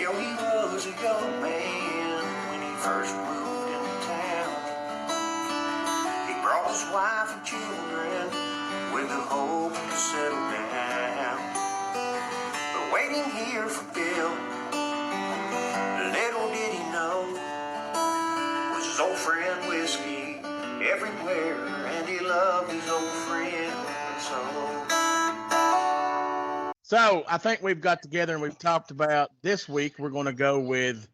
Well, he was a young man when he first moved into town. He brought his wife and children with the hope to settle down. But waiting here for Bill, little did he know, was his old friend Whiskey everywhere, and he loved his old friend so. So I think we've got together and we've talked about this week. We're going to go with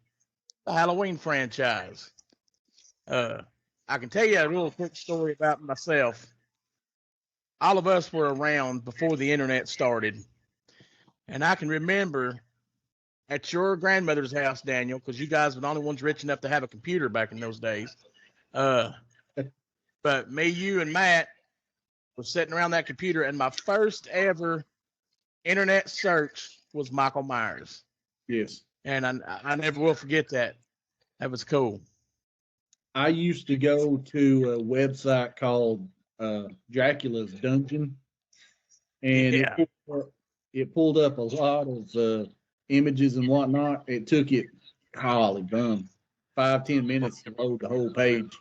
the Halloween franchise. I can tell you a little quick story about myself. All of us were around before the internet started, and I can remember at your grandmother's house, Daniel, because you guys were the only ones rich enough to have a computer back in those days. But me, you, and Matt were sitting around that computer, and my first ever internet search was Michael Myers. Yes. And I never will forget that. That was cool. I used to go to a website called Dracula's Dungeon, and Yeah. it pulled up a lot of images and whatnot. It took it, golly bum, 5-10 minutes to load the whole page.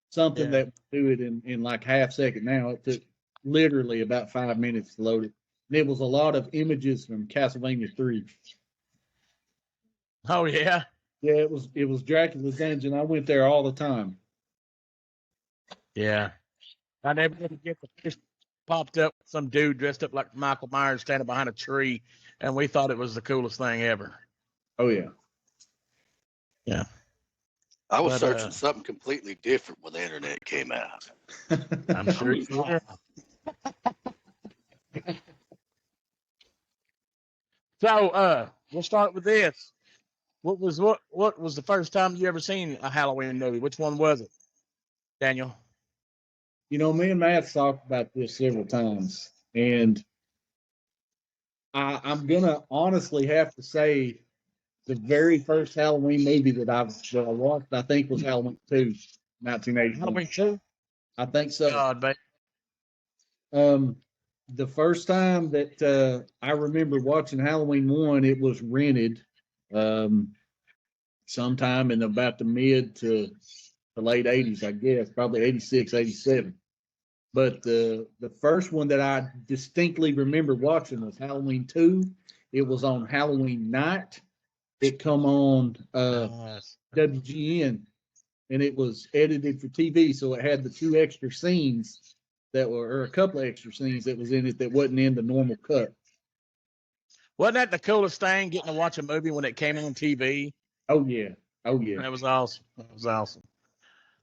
Something that would do it in like half second now. It took literally about 5 minutes to load it. And it was a lot of images from Castlevania 3. Oh yeah. Yeah, it was Dracula's Dungeon. I went there all the time. Yeah. I never forget the first popped up some dude dressed up like Michael Myers standing behind a tree, and we thought it was the coolest thing ever. Oh yeah. Yeah. I was searching something completely different when the internet came out. I'm sure you were. So we'll start with this. What was the first time you ever seen a Halloween movie? Which one was it, Daniel? You know, me and Matt talked about this several times, and I'm gonna honestly have to say the very first Halloween movie that I watched, I think, was Halloween 2, 1980. Halloween 2? I think so. God, baby. The first time that I remember watching Halloween 1, it was rented sometime in about the mid to the late 80s, I guess, probably 86, 87. But the first one that I distinctly remember watching was Halloween 2. It was on Halloween night. It come on WGN, and it was edited for TV, so it had the 2 extra scenes or a couple of extra scenes that was in it that wasn't in the normal cut. Wasn't that the coolest thing, getting to watch a movie when it came on TV? Oh yeah. That was awesome.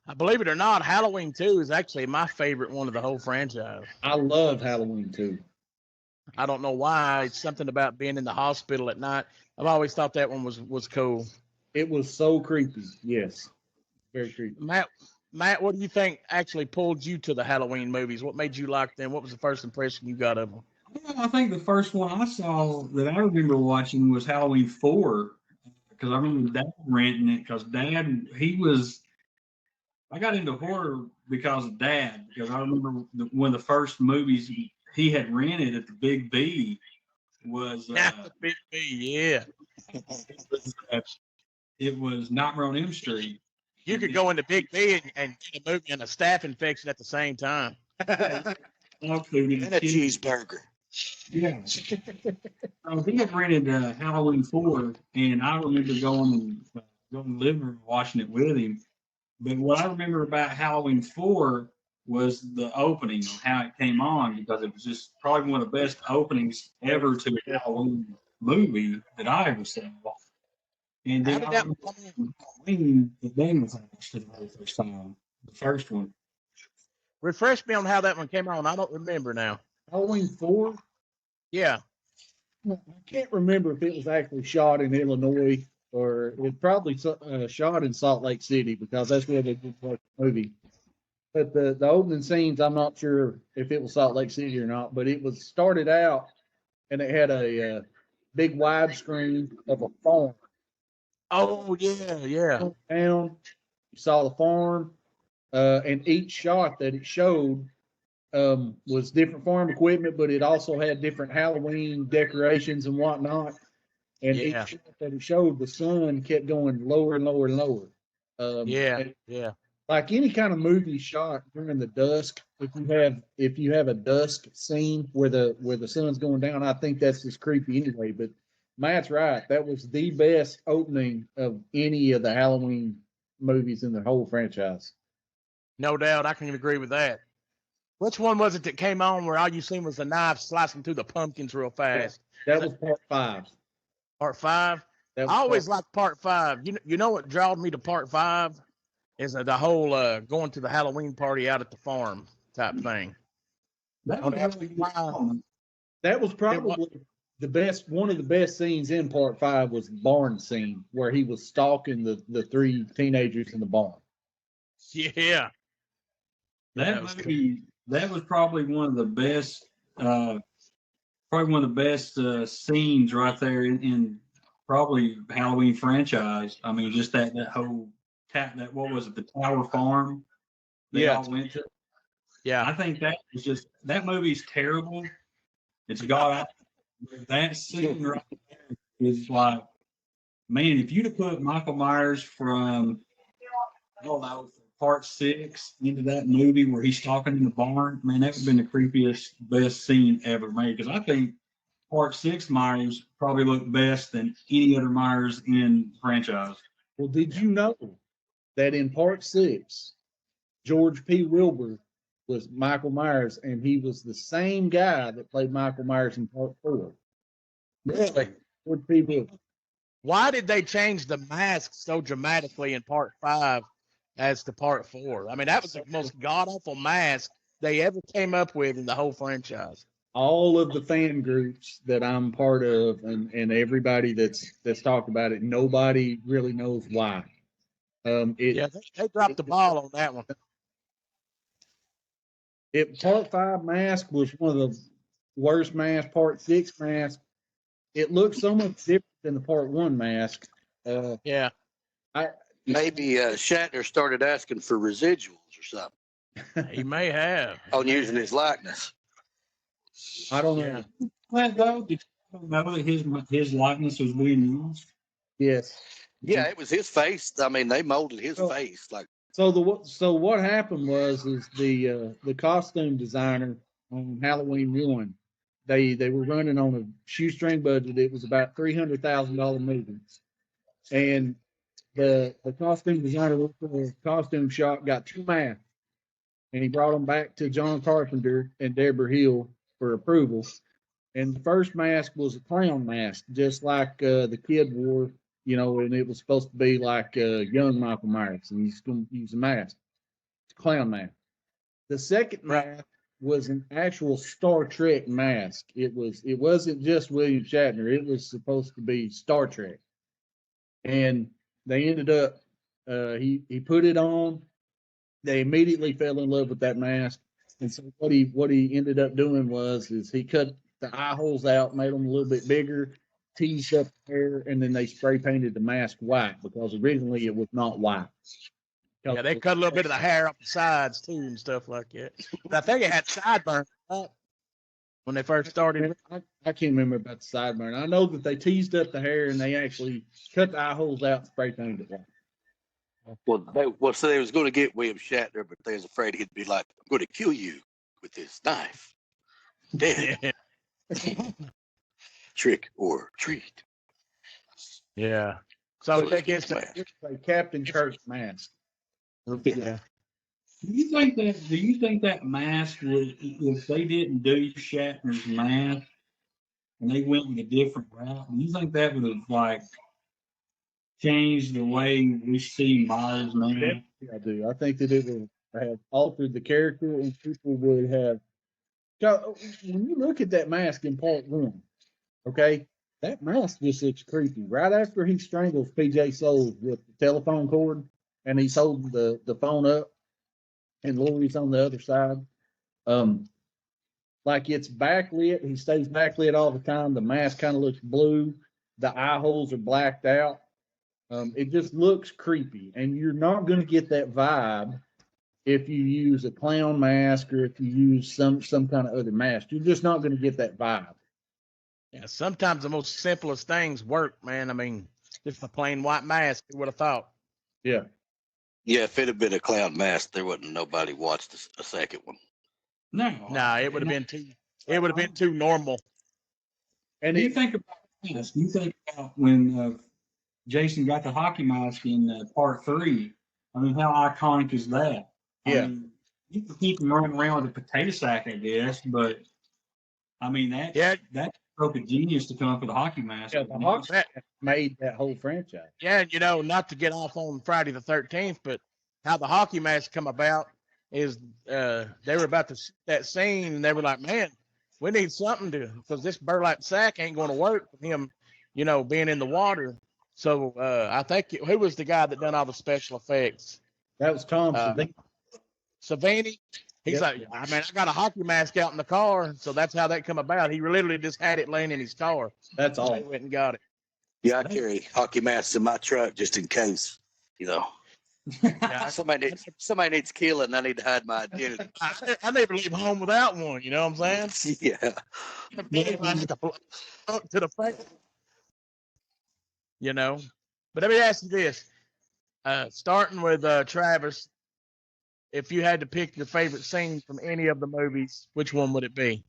I believe it or not, Halloween 2 is actually my favorite one of the whole franchise. I love Halloween 2. I don't know why. It's something about being in the hospital at night. I've always thought that one was cool. It was so creepy. Yes. Very creepy. Matt, what do you think actually pulled you to the Halloween movies? What made you like them? What was the first impression you got of them? I think the first one I saw that I remember watching was Halloween 4, because I remember Dad renting it, because Dad, I got into horror because of Dad, because I remember one of the first movies he had rented at the Big B was Big B, yeah. It was Nightmare on Elm Street. You could go into Big B and get a movie and a staph infection at the same time. And a cheeseburger. Yeah. He had rented Halloween 4, and I remember going to the living room watching it with him. But what I remember about Halloween 4 was the opening, how it came on, because it was just probably one of the best openings ever to a Halloween movie that I ever saw. And then the name was for the very first time, the first one. Refresh me on how that one came on. I don't remember now. Halloween 4? Yeah. I can't remember if it was actually shot in Illinois or it probably shot in Salt Lake City, because that's where they did the movie. But the opening scenes, I'm not sure if it was Salt Lake City or not, but it was started out and it had a big widescreen of a farm. Oh, yeah. Down, you saw the farm, and each shot that it showed was different farm equipment, but it also had different Halloween decorations and whatnot. And Yeah. each shot that it showed, the sun kept going lower and lower and lower. Yeah. And Yeah. like any kind of movie shot during the dusk, if you have a dusk scene where the sun's going down, I think that's just creepy anyway. But Matt's right. That was the best opening of any of the Halloween movies in the whole franchise. No doubt. I can agree with that. Which one was it that came on where all you seen was the knife slicing through the pumpkins real fast? That was part 5. Part 5? That was I always part- liked part 5. You know what drawed me to part 5? Is the whole going to the Halloween party out at the farm type thing. That Oh, was that's really why- good. that was probably the best. One of the best scenes in part 5 was the barn scene where he was stalking the 3 teenagers in the barn. Yeah. That was movie, that was probably one of the best, scenes right there in probably Halloween franchise. I mean, just that whole what was it, the Tower Farm? They Yeah. all went to. Yeah. I think that movie's terrible. It's got that scene right there is like, man, if you'd have put Michael Myers from, I don't know, part 6 into that movie where he's talking in the barn, man, that would have been the creepiest, best scene ever made. Because I think part 6 Myers probably looked best than any other Myers in the franchise. Well, did you know that in part 6, George P. Wilbur was Michael Myers, and he was the same guy that played Michael Myers in part 4? Really? George P. Wilbur. Why did they change the mask so dramatically in part 5 as to part 4? I mean, that was the most god awful mask they ever came up with in the whole franchise. All of the fan groups that I'm part of, and everybody that's talked about it, nobody really knows why. Yeah, they dropped the ball on that one. Part 5 mask was one of the worst masks. Part 6 mask, it looked so much different than the part 1 mask. Yeah. Maybe Shatner started asking for residuals or something He may have. on using his likeness. I don't know. Yeah. Well, though, did you know that his likeness was being used? Yes. Yeah, it was his face. I mean, they molded his Oh. face like. So what happened was the costume designer on Halloween 1, they were running on a shoestring budget. It was about $300,000 movie, and the costume designer went to the costume shop, got 2 masks, and he brought them back to John Carpenter and Deborah Hill for approval. And the first mask was a clown mask, just like the kid wore, and it was supposed to be like young Michael Myers, and he's going to use a mask. It's a clown mask. The second mask was an actual Star Trek mask. It wasn't just William Shatner. It was supposed to be Star Trek. And they ended up, he put it on. They immediately fell in love with that mask. And so what he ended up doing was he cut the eye holes out, made them a little bit bigger, teased up the hair, and then they spray painted the mask white because originally it was not white. Yeah, they cut a little bit of the hair off the sides too and stuff like that. But I think it had sideburns when they first started. I can't remember about the sideburn. I know that they teased up the hair and they actually cut the eye holes out and spray painted it white. So they was going to get William Shatner, but they was afraid he'd be like, "I'm going to kill you with this knife." Dead. Yeah. Trick or treat. Yeah. So I guess It's a Captain Kirk mask. yeah. Do you think that mask was, if they didn't do Shatner's mask and they went with a different route, do you think that would have like changed the way we see Myers now? Yeah, I do. I think that it would have altered the character and people would have. When you look at that mask in part 1, okay, that mask just looks creepy. Right after he strangles PJ Souls with the telephone cord and he's holding the phone up and Lori's on the other side, like it's backlit. He stays backlit all the time. The mask kind of looks blue. The eye holes are blacked out. It just looks creepy, and you're not going to get that vibe if you use a clown mask or if you use some kind of other mask. You're just not going to get that vibe. Yeah, sometimes the most simplest things work, man. I mean, just a plain white mask. Who would have thought? Yeah. Yeah, if it had been a clown mask, there wouldn't nobody watched a second one. No. Nah, it would have been too. It would have been too normal. And Do you it, think about this? You think about when Jason got the hockey mask in part 3. I mean, how iconic is that? Yeah. I mean, you can keep him running around with a potato sack, I guess, but I mean that Yeah, stroke of genius to come up with a hockey mask. yeah, the Hawks made that whole franchise. yeah, and not to get off on Friday the 13th, but how the hockey mask come about is they were about to shoot that scene, and they were like, "Man, we need something to because this burlap sack ain't going to work with him, being in the water." So I think who was the guy that done all the special effects? That was Tom Savini. Savini. He's Yep. like, I got a hockey mask out in the car, so that's how that come about. He literally just had it laying in his car. That's So all. he went and got it. Yeah, I carry hockey masks in my truck just in case. Yeah, Somebody needs killing. I need to hide my identity. I never leave home without one. You know what I'm saying? Yeah. To the face. But let me ask you this: starting with Travis, if you had to pick your favorite scene from any of the movies, which one would it be?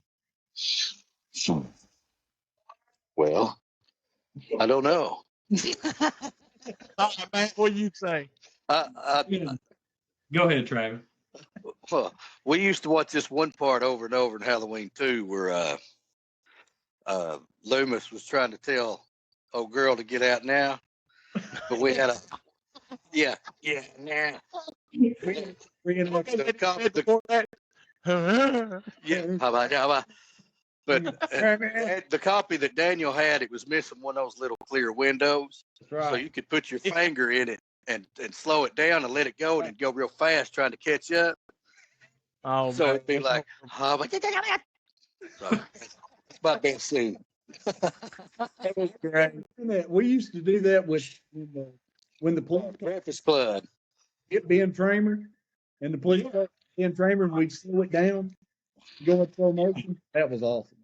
Well, I don't know. Oh, man, what do you say? Yeah. Go ahead, Travis. We used to watch this one part over and over in Halloween 2 where Loomis was trying to tell old girl to get out now, but we had yeah, now. But the copy that Daniel had, it was missing one of those little clear windows, so you could put your finger in it and slow it down and let it go, and it'd go real fast trying to catch up. Oh, So man. it'd be like, so it's my best scene. That was great. We used to do that with when the police Breakfast Club. get Ben Framer and the police got Ben Framer and we'd slow it down, go in slow motion. That was awesome.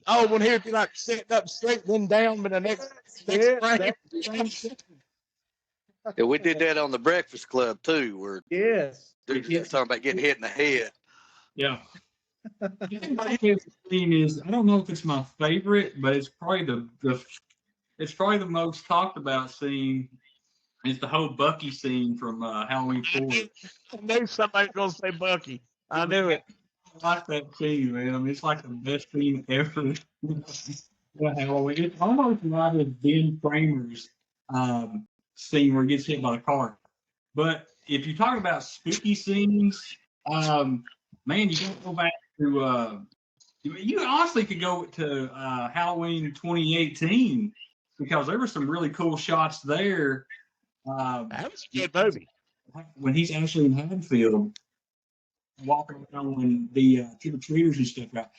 Oh, when he'd be like sitting up straight, then down, but the next Yeah, frame. Yeah, we did that on the Breakfast Club too, where Yes. dudes was talking about getting hit in the head. Yeah. My favorite scene is, I don't know if it's my favorite, but it's probably the most talked about scene. It's the whole Bucky scene from Halloween 4. I knew somebody was gonna say Bucky. I knew it. I like that scene, man. I mean, it's like the best scene ever. Halloween. It's almost like a Ben Framer's scene where he gets hit by the car. But if you're talking about spooky scenes, man, you gotta go back to you honestly could go to Halloween 2018 because there were some really cool shots there. That was a good movie. When he's actually in Haddonfield, walking around when the trick-or-treaters and stuff out.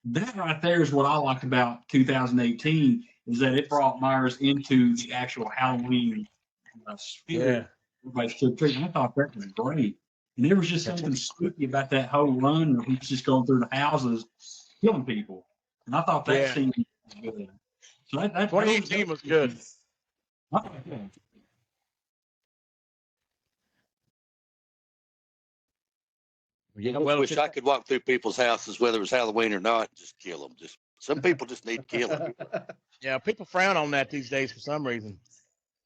That right there is what I liked about 2018 is that it brought Myers into the actual Halloween spirit. Everybody's trick-or-treating. I thought that was great. And there was just something spooky about that whole run where he's just going through the houses killing people. And I thought that scene was good. So that 2018 was good. I wish I could walk through people's houses, whether it was Halloween or not, just kill them. Just some people just need killing. Yeah, people frown on that these days for some reason.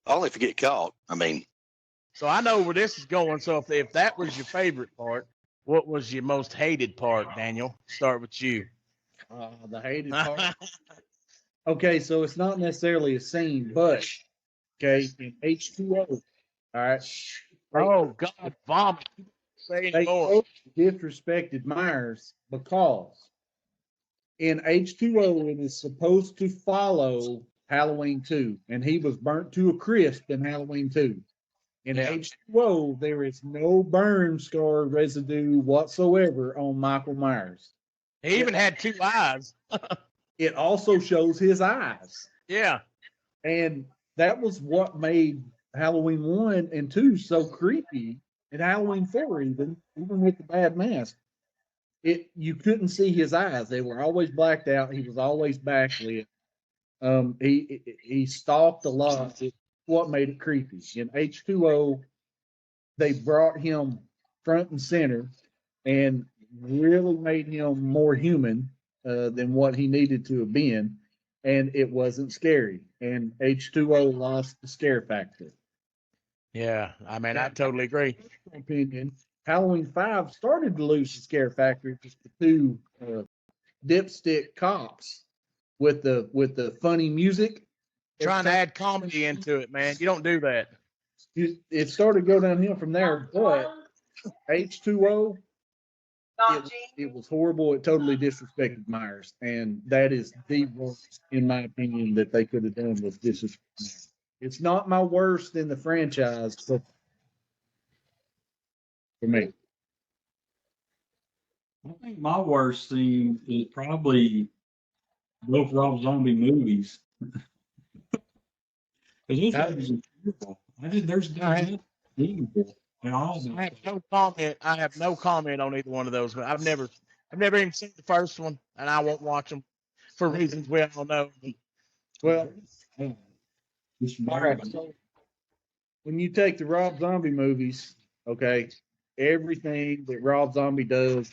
Only if you get caught. I mean, So I know where this is going. So if that was your favorite part, what was your most hated part, Daniel? Start with you. The hated part. Okay, so it's not necessarily a scene, but okay, in H2O. All right. Oh God, vomit. Say They anymore. disrespected Myers because in H2O it is supposed to follow Halloween 2, and he was burnt to a crisp in Halloween 2. In H2O, there is no burn scar residue whatsoever on Michael Myers. He even had two eyes. It also shows his eyes. Yeah. And that was what made Halloween 1 and 2 so creepy. And Halloween 4, even with the bad mask, you couldn't see his eyes. They were always blacked out. He was always backlit. He stalked a lot. It's what made it creepy. In H2O, they brought him front and center and really made him more human than what he needed to have been, and it wasn't scary. And H2O lost the scare factor. Yeah, I mean, I totally agree. My opinion, Halloween 5 started to lose the scare factor. Just the two dipstick cops with the funny music. Trying to add comedy into it, man. You don't do that. It started to go downhill from there, but H2O, it was horrible. It totally disrespected Myers, and that is the worst, in my opinion, that they could have done with disrespect. It's not my worst in the franchise, but for me, I think my worst scene is probably both Rob Zombie movies. Because those movies are beautiful. There's nothing believable in all of them. I have no comment. I have no comment on either one of those. But I've never even seen the first one, and I won't watch them for reasons we all know. well, Just all right. So when you take the Rob Zombie movies, okay, everything that Rob Zombie does,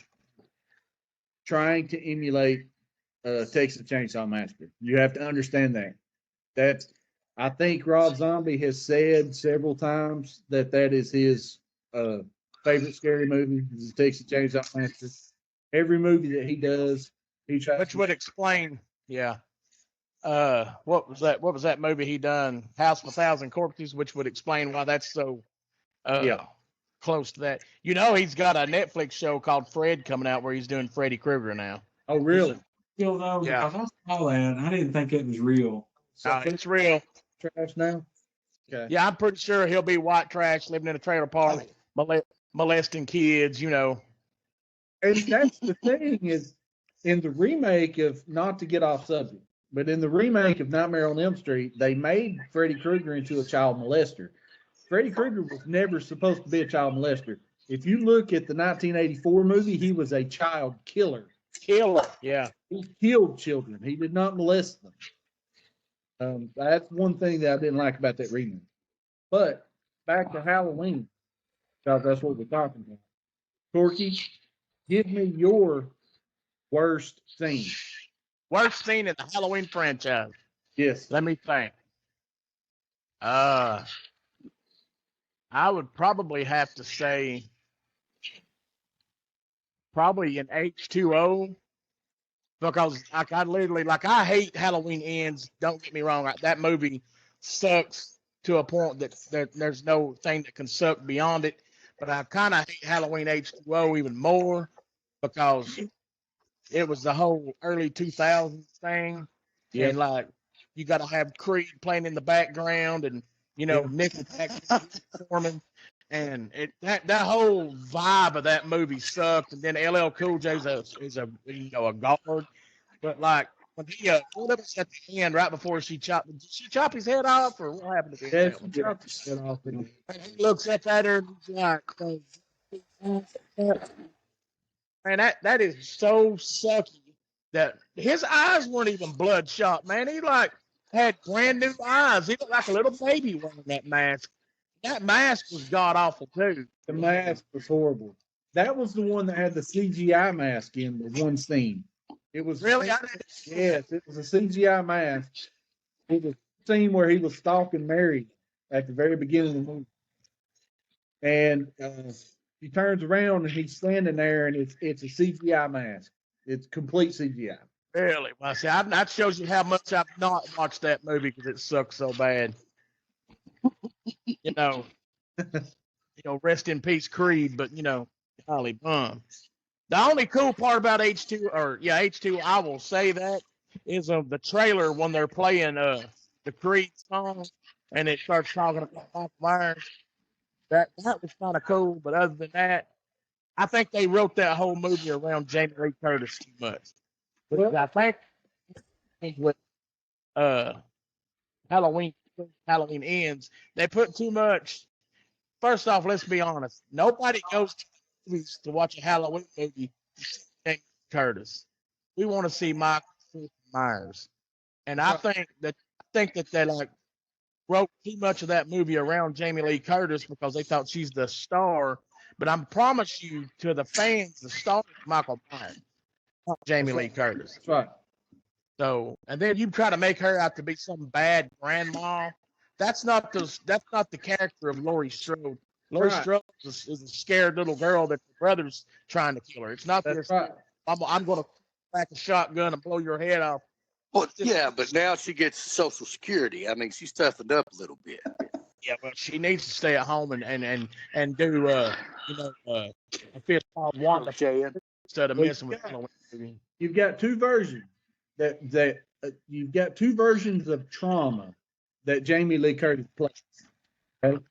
trying to emulate Texas Chainsaw Massacre, you have to understand that. I think Rob Zombie has said several times that is his favorite scary movie, is the Texas Chainsaw Massacre. Every movie that he does, he tries. Which would explain, yeah. What was that? What was that movie he done? House of a Thousand Corpses, which would explain why that's so close to that. You know, he's got a Netflix show called Fred coming out where he's doing Freddy Krueger now. Oh, really? Still though, Yeah. because I saw that, I didn't think it was real. It's real. Trash now. Okay. Yeah, I'm pretty sure he'll be white trash living in a trailer park, molesting kids, you know. And that's the thing is, in the remake of, not to get off subject, but in the remake of Nightmare on Elm Street, they made Freddy Krueger into a child molester. Freddy Krueger was never supposed to be a child molester. If you look at the 1984 movie, he was a child killer. Yeah. He killed children. He did not molest them. That's one thing that I didn't like about that remake. But back to Halloween, because that's what we're talking about. Corky, give me your worst scene. Worst scene in the Halloween franchise. Yes. Let me think. I would probably have to say probably in H2O, because I literally, like, I hate Halloween Ends. Don't get me wrong. That movie sucks to a point that there's no thing that can suck beyond it. But I kind of hate Halloween H2O even more because it was the whole early 2000s thing. Yeah. And, like, you got to have Creed playing in the background and, you know, Nickelback performing. And that whole vibe of that movie sucked. And then LL Cool J is a guard. But, like, when he pulled up at the end right before did she chop his head off, or what happened to him? Yes, she chopped his head off. And he looks up at her and he's like, man, that is so sucky that his eyes weren't even bloodshot, man. He like had brand new eyes. He looked like a little baby wearing that mask. That mask was god awful too. The mask was horrible. That was the one that had the CGI mask in the one scene. It was Really? Yes, it was a CGI mask. It was a scene where he was stalking Mary at the very beginning of the movie. And he turns around and he's standing there, and it's a CGI mask. It's complete CGI. Really? Well, see, that shows you how much I've not watched that movie because it sucks so bad. You know, rest in peace, Creed. But golly bum. The only cool part about H2, I will say that is the trailer when they're playing the Creed song and it starts talking about Michael Myers. That was kind of cool, but other than that, I think they wrote that whole movie around Jamie Lee Curtis too much. Because I think with Halloween Ends, they put too much. First off, let's be honest. Nobody goes to movies to watch a Halloween movie to see Jamie Lee Curtis. We want to see Michael Myers. And I think that they like wrote too much of that movie around Jamie Lee Curtis because they thought she's the star. But I promise you, to the fans, the star is Michael Myers, not Jamie Lee Curtis. That's right. So, and then you try to make her out to be some bad grandma. That's not the character of Laurie Strode. Laurie Right. Strode is a scared little girl that her brother's trying to kill her. It's not That's this. right. I'm going to crack a shotgun and blow your head off. Well, yeah, but now she gets Social Security. I mean, she's toughened up a little bit. Yeah, but she needs to stay at home and do a fish called Wanda instead of messing with Halloween. You've got two versions you've got two versions of trauma that Jamie Lee Curtis plays. Okay?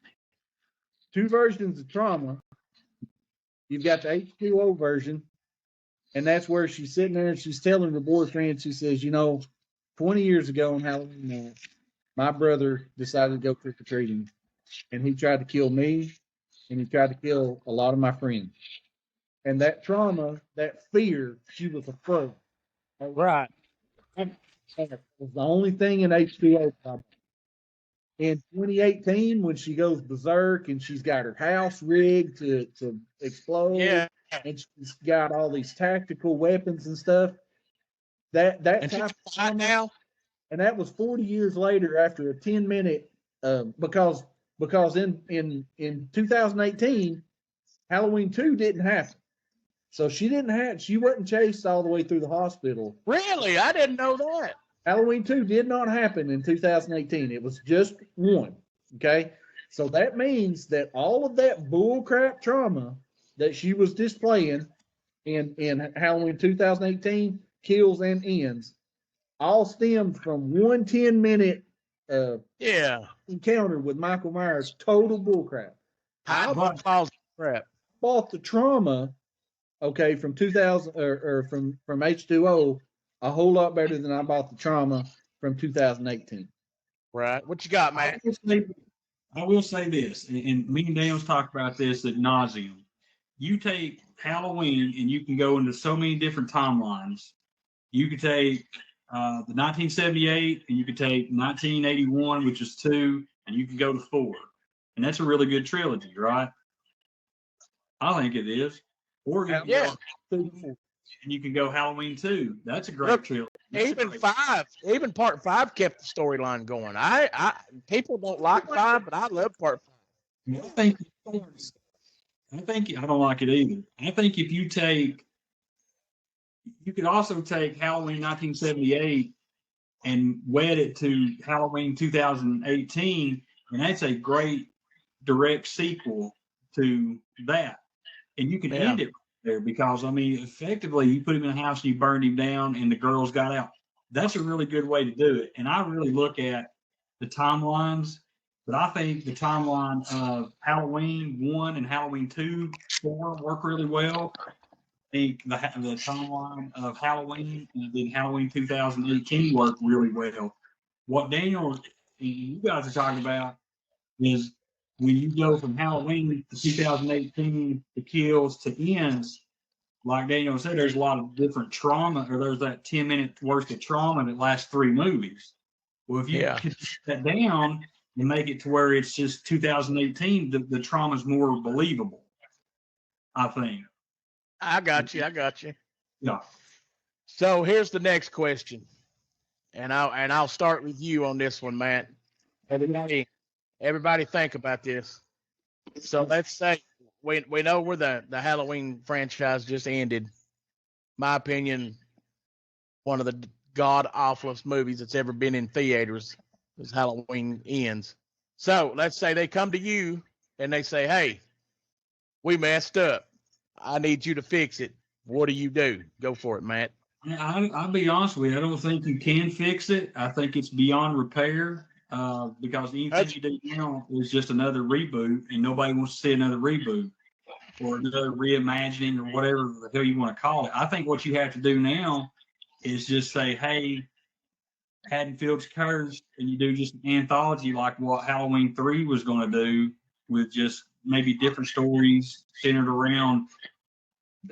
Two versions of trauma. You've got the H2O version, and that's where she's sitting there and she's telling her boyfriend, she says, 20 years ago on Halloween night, my brother decided to go trick-or-treating, and he tried to kill me, and he tried to kill a lot of my friends. And that trauma, that fear, she was afraid. Right. It was the only thing in H2O. In 2018, when she goes berserk and she's got her house rigged to explode, Yeah. and she's got all these tactical weapons and stuff, that And type she's of fine now. and that was 40 years later after a 10-minute because in 2018 Halloween 2 didn't happen, so she wasn't chased all the way through the hospital. Really? I didn't know that. Halloween 2 did not happen in 2018. It was just one. Okay, so that means that all of that bullcrap trauma that she was displaying in Halloween 2018 kills and ends all stemmed from one 10-minute Yeah. encounter with Michael Myers. Total bullcrap. I bought crap. Bought the trauma, okay, from 2000 or from H2O a whole lot better than I bought the trauma from 2018. Right. What you got, man? I will say this, and me and Daniel's talked about this ad nauseum. You take Halloween and you can go into so many different timelines. You could take the 1978 and you could take 1981, which is 2, and you can go to 4. And that's a really good trilogy, right? I think it is. Or you can Yeah. go, and you can go Halloween 2. That's a great Look, trilogy. Even part 5 kept the storyline going. I people don't like 5, but I love part 5. I think I don't like it either. I think if you could also take Halloween 1978 and wed it to Halloween 2018, and that's a great direct sequel to that. And you can end it there because, I mean, effectively, you put him in a house and you burned him down and the girls got out. That's a really good way to do it. And I really look at the timelines, but I think the timeline of Halloween 1 and Halloween 2, 4 work really well. I think the timeline of Halloween and then Halloween 2018 work really well. What Daniel and you guys are talking about is when you go from Halloween to 2018 to kills to ends, like Daniel said, there's a lot of different trauma, or there's that 10 minutes worth of trauma that lasts 3 movies. Well, if you cut that down and make it to where it's just 2018, the trauma is more believable, I think. I got you. Yeah. So here's the next question, and I'll start with you on this one, Matt. Everybody think about this. So let's say we know where the Halloween franchise just ended. My opinion, one of the god awfulest movies that's ever been in theaters is Halloween Ends. So let's say they come to you and they say, "Hey, we messed up. I need you to fix it." What do you do? Go for it, Matt. I'll be honest with you. I don't think you can fix it. I think it's beyond repair because anything you do now is just another reboot, and nobody wants to see another reboot or another reimagining or whatever the hell you want to call it. I think what you have to do now is just say, hey, Haddonfield's Curse, and you do just an anthology like what Halloween 3 was going to do with just maybe different stories centered around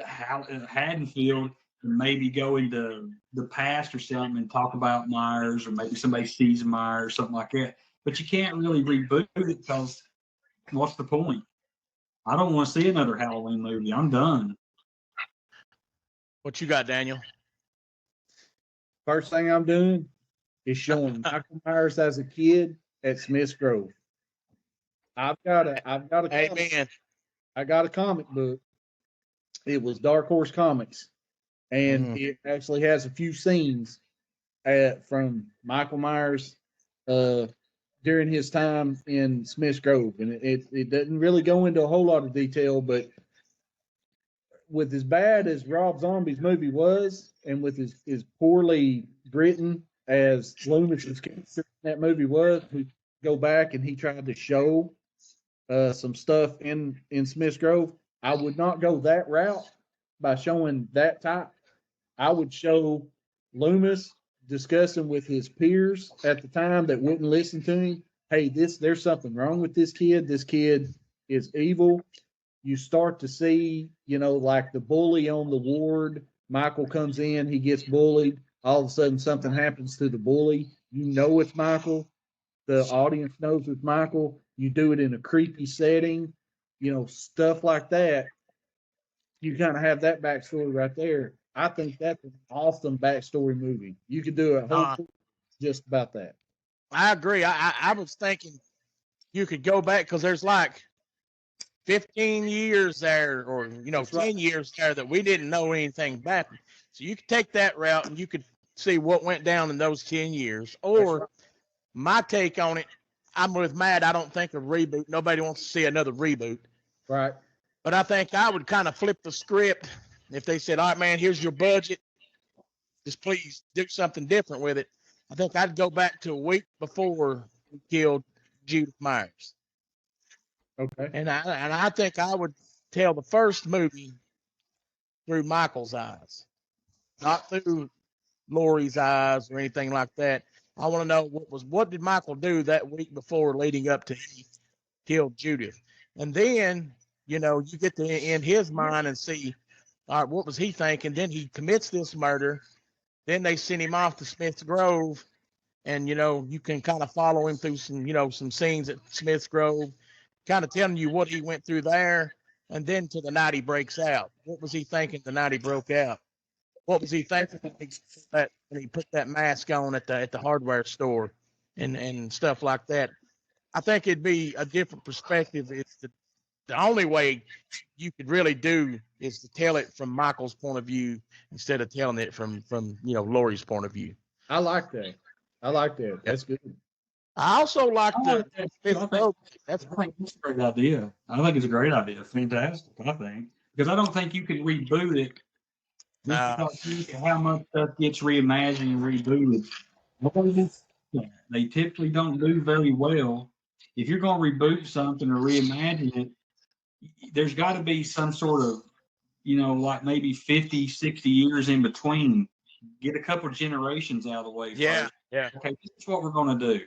Haddonfield, and maybe go into the past or something and talk about Myers, or maybe somebody sees Myers, something like that. But you can't really reboot it because what's the point? I don't want to see another Halloween movie. I'm done. What you got, Daniel? First thing I'm doing is showing Michael Myers as a kid at Smith's Grove. I've got a comic, Amen. I got a comic book. It was Dark Horse Comics, and it actually has a few scenes from Michael Myers during his time in Smith's Grove, and it doesn't really go into a whole lot of detail, but with as bad as Rob Zombie's movie was, and with as poorly written as Loomis's character in that movie was, we go back and he tried to show some stuff in Smith's Grove. I would not go that route by showing that type. I would show Loomis discussing with his peers at the time that wouldn't listen to him. Hey, there's something wrong with this kid. This kid is evil. You start to see, like the bully on the ward. Michael comes in, he gets bullied. All of a sudden, something happens to the bully. You know it's Michael. The audience knows it's Michael. You do it in a creepy setting, stuff like that. You kind of have that backstory right there. I think that's an awesome backstory movie. You could do a whole just about that. I agree. I was thinking you could go back because there's like 15 years there, or 10 years there that we didn't know anything about. So you could take that route and you could see what went down in those 10 years. Or my take on it, I'm with Matt. I don't think a reboot. Nobody wants to see another reboot. Right. But I think I would kind of flip the script if they said, all right, man, here's your budget. Just please do something different with it. I think I'd go back to a week before we killed Judith Myers. Okay. And I think I would tell the first movie through Michael's eyes, not through Laurie's eyes or anything like that. I want to know what did Michael do that week before leading up to he killed Judith. And then, you get to in his mind and see, all right, what was he thinking? Then he commits this murder. Then they send him off to Smith's Grove. And, you can kind of follow him through some scenes at Smith's Grove, kind of telling you what he went through there. And then to the night he breaks out. What was he thinking the night he broke out? What was he thinking when he put that mask on at the hardware store and stuff like that? I think it'd be a different perspective. It's the only way you could really do is to tell it from Michael's point of view instead of telling it from Laurie's point of view. I like that. That's good. I also like That's a great idea. I think it's a great idea. Fantastic, I think. Because I don't think you can reboot it. How much stuff gets reimagined and rebooted. They typically don't do very well. If you're going to reboot something or reimagine it, there's got to be some sort of, like maybe 50, 60 years in between. Get a couple of generations out of the way. Yeah. Okay, this is what we're going to do.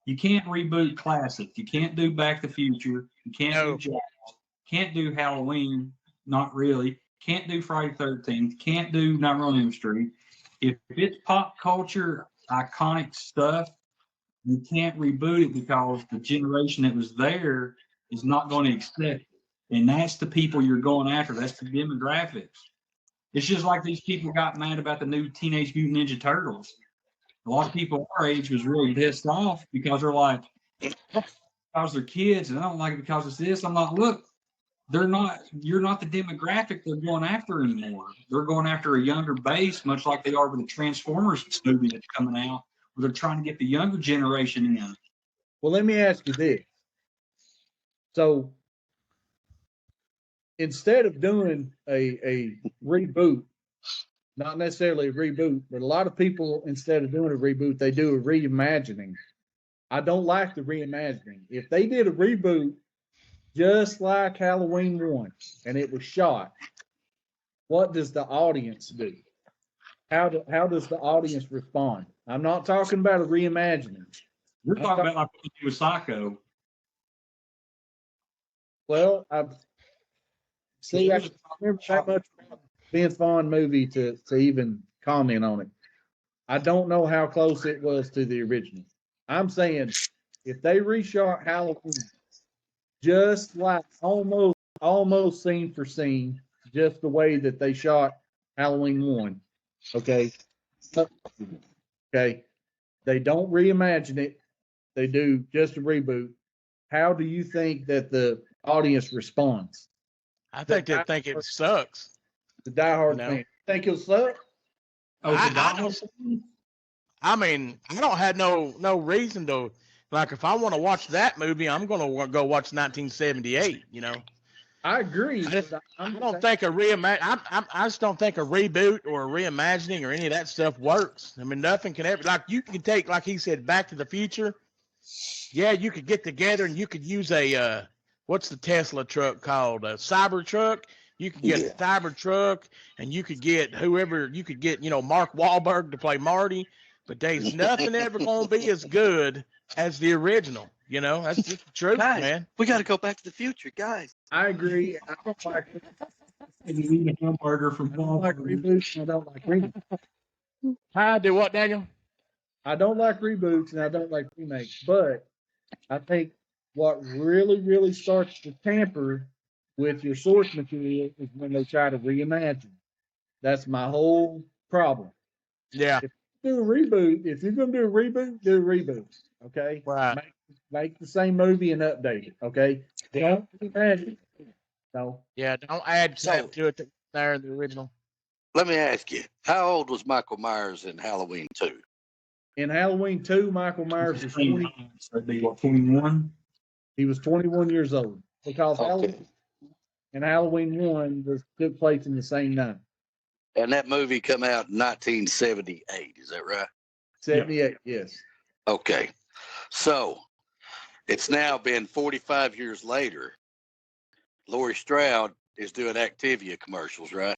You can't reboot classics. You can't do Back to the Future. You can't do Jaws. Can't do Halloween. Not really. Can't do Friday the 13th. Can't do Nightmare on Elm Street. If it's pop culture, iconic stuff, you can't reboot it because the generation that was there is not going to accept it. And that's the people you're going after. That's the demographics. It's just like these people got mad about the new Teenage Mutant Ninja Turtles. A lot of people our age was really pissed off because they're like, because they're kids and I don't like it because it's this. I'm like, look, you're not the demographic they're going after anymore. They're going after a younger base, much like they are with the Transformers movie that's coming out, where they're trying to get the younger generation in. Well, let me ask you this. So instead of doing a reboot, not necessarily a reboot, but a lot of people, instead of doing a reboot, they do a reimagining. I don't like the reimagining. If they did a reboot just like Halloween 1 and it was shot, what does the audience do? How does the audience respond? I'm not talking about a reimagining. You're talking about like what you do with Psycho. Well, I remember that much about Vince Vaughn movie to even comment on it. I don't know how close it was to the original. I'm saying if they reshot Halloween just like almost scene for scene, just the way that they shot Halloween 1, okay? Okay. They don't reimagine it. They do just a reboot. How do you think that the audience responds? I think they think it sucks. The diehard No. fan think it'll suck. Oh, I the don't- Dodgers? I mean, I don't have no reason to like. If I want to watch that movie, I'm gonna go watch 1978. You know, I agree. I just- but I don't think a I just don't think a reboot or a reimagining or any of that stuff works. I mean, nothing can ever like you can take like he said, Back to the Future. Yeah, you could get together and you could use a what's the Tesla truck called? A Cybertruck. You could get a Cybertruck and you could get whoever you could get, Mark Wahlberg to play Marty, but there's nothing ever gonna be as good as the original. That's just the truth, Guys, man. we got to go back to the future, guys. I agree. I don't like And you eat a hamburger from Walmart. reboots and I don't like reboots. Hi, do what, Daniel? I don't like reboots and I don't like remakes, but I think what really, really starts to tamper with your source material is when they try to reimagine. That's my whole problem. Yeah, Do a reboot. If you're going to do a reboot, do a reboot. Okay. right. Make the same movie and update it. Okay. Don't reimagine. So Yeah, don't add So- crap to it that's there in the original. Let me ask you, how old was Michael Myers in Halloween 2? in Halloween 2, Michael Myers was 20. So it'd be what, 21? He was 21 years old because Halloween and Halloween 1 took place in the same night. And that movie come out in 1978, is that right? 78, yes. Okay. So it's now been 45 years later. Laurie Strode is doing Activia commercials, right?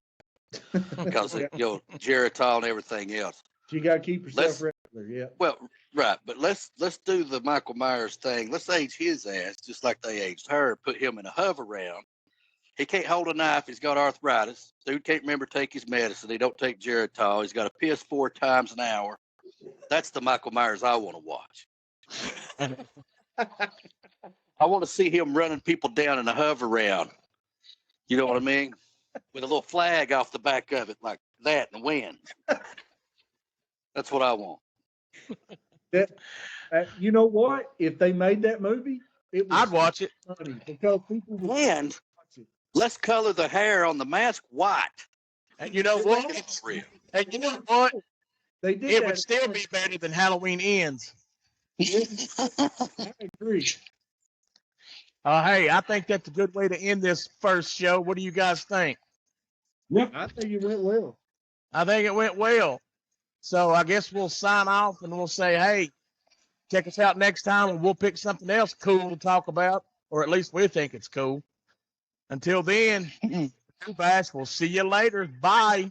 Because Geritol and everything else. You got to keep yourself Let's- regular. Yeah. Well, right, but let's do the Michael Myers thing. Let's age his ass just like they aged her. Put him in a hover round. He can't hold a knife. He's got arthritis. Dude can't remember to take his medicine. He don't take Geritol. He's got to piss 4 times an hour. That's the Michael Myers I want to watch. I want to see him running people down in a hover round. You know what I mean? With a little flag off the back of it like that and win. That's what I want. You know what? If they made that movie, I'd watch it. funny because people would And watch it. let's color the hair on the mask white. And you know Look what? at it's real. And you know what? They did It that. would still be better than Halloween Ends. I agree. Hey, I think that's a good way to end this first show. What do you guys think? Yep. I think it went well. I think it went well. So I guess we'll sign off and we'll say, hey, check us out next time and we'll pick something else cool to talk about, or at least we think it's cool. Until then, Bash, we'll see you later. Bye.